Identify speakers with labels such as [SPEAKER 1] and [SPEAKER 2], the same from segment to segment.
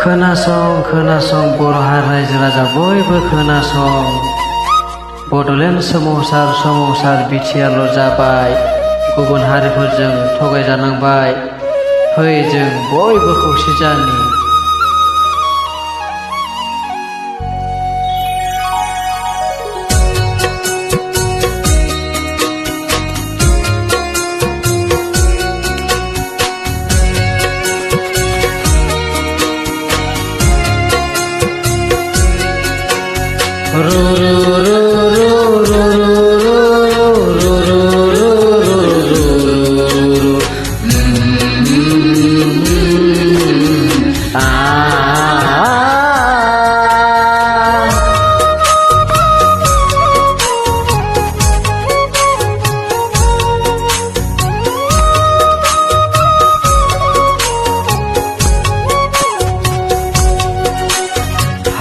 [SPEAKER 1] खोनासं बर' रायजो राजा बयबो खोनासं। बड'लेण्ड सोमावसार बिटिआरल' जाबाय, गुबुन हारिफोरजों थगायजानांबाय। फै जों बयबो खौसे जानि।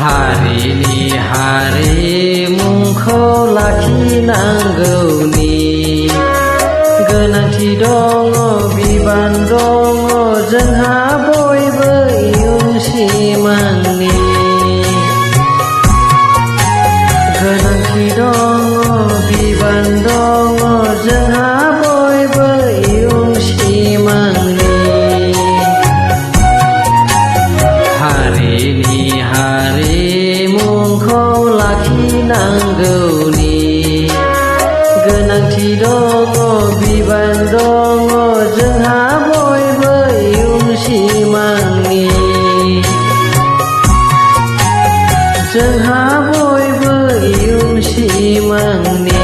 [SPEAKER 2] हारिनि हारिमुखौ लाखिनांगौनि गोनांथि दङ, बिबान दङ जोंहा बयबो इयुन सिमांनि। गोनांथि दङ, बिबान दङ जोंहा बयबो इयुन सिमांनि। हारिनि हारिमुखौ लाखिनांगौनि गोनांथि दङ, बिबान दङ जोंहा बयबो इयुन सिमांनि। जोंहा बयबो इयुन सिमांनि।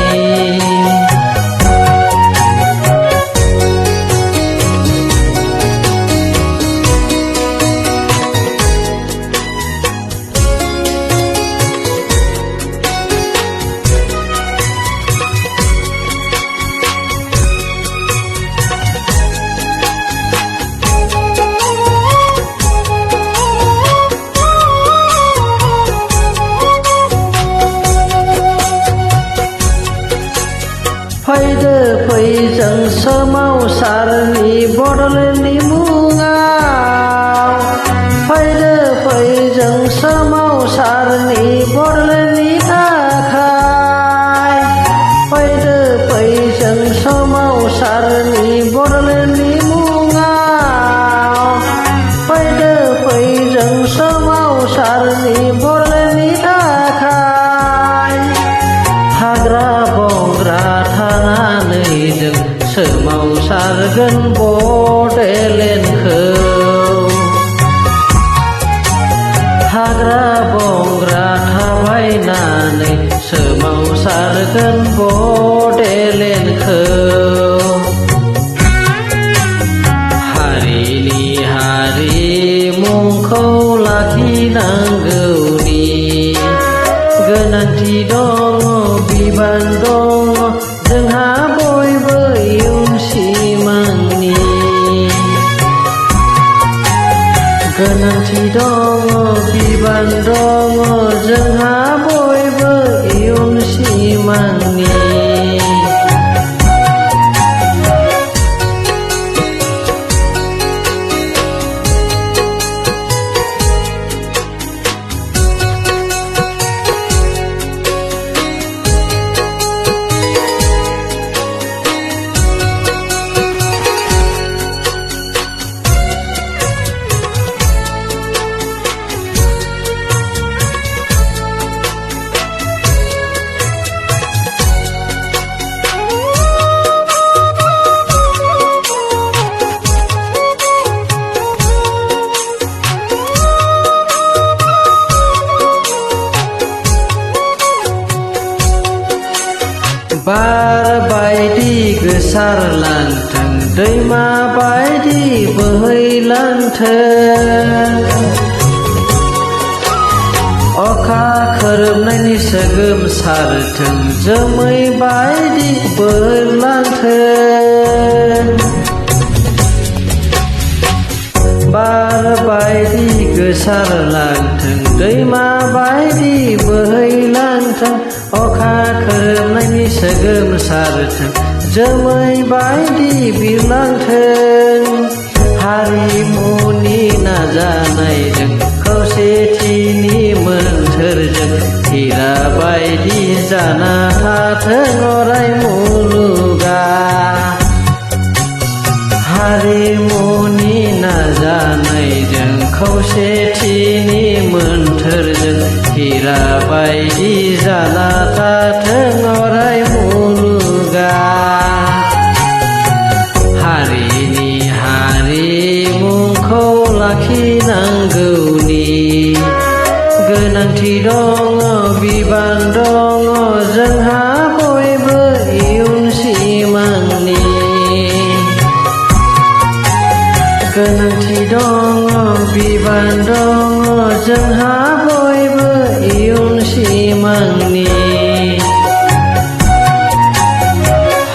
[SPEAKER 2] फैदो फै जों सोमावसारनि बड'लेण्डनि मुङाव। फैदो फै जों सोमावसारनि बड'लेण्डनि थाखाय। फैदो फै जों सोमावसारनि बड'लेण्डनि मुङाव। फैदो फै जों सोमावसारनि बड'लेण्डनि थाखाय। हाग्रा बंग्रा थानानै जों सोमावसारगोन बड'लेण्डखौ। हाग्रा बंग्रा थाबायनानै सोमावसारगोन बड'लेण्डखौ। हारिनि हारिमुखौ लाखिनांगौनि गोनांथि दङ, बिबान दङ जोंहा बयबो इयुन सिमांनि। गोनांथि दङ, बिबान दङ जोंहा बयबो इयुन सिमांनि। बार बायदि गोसारलांथों, दैमा बायदि बोहैलांथों। अखा खोरोमनायनि सोगोमसारथों, जोमै बायदि बोहैलांथों। बार बायदि गोसारलांथों, दैमा बायदि बोहैलांथों। अखा खोरोमनायनि सोगोमसारथों, जोमै बायदि बिरलांथों। हारिमुनि नाजानायजों जाना थाथों अराय मुलुगा हारिमुनि नाजानायजों खौसेथिनि मोन्थोरजों हीरा बायदि जाना थाथों अराय मुलुगा हारिनि हारिमुखौ लाखिनांगौनि गोनांथि दङ बिबान दङ जोंहा बयबो इयुन सिमांनि गोनांथि दङ बिबान दङ जोंहा बयबो इयुन सिमांनि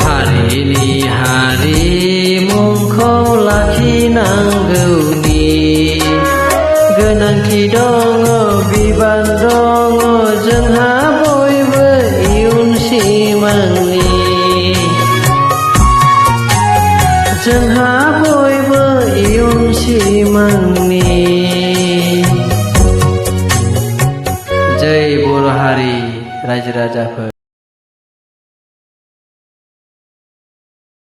[SPEAKER 2] हारिनि हारिमुखौ लाखिनांगौनि गोनांथि दङ बिबान दङ जोंहा बयबो इयुन सिमांनि जोंहा बयबो इयुन सिमांनि जय बर' हारि रायजो राजाफोर।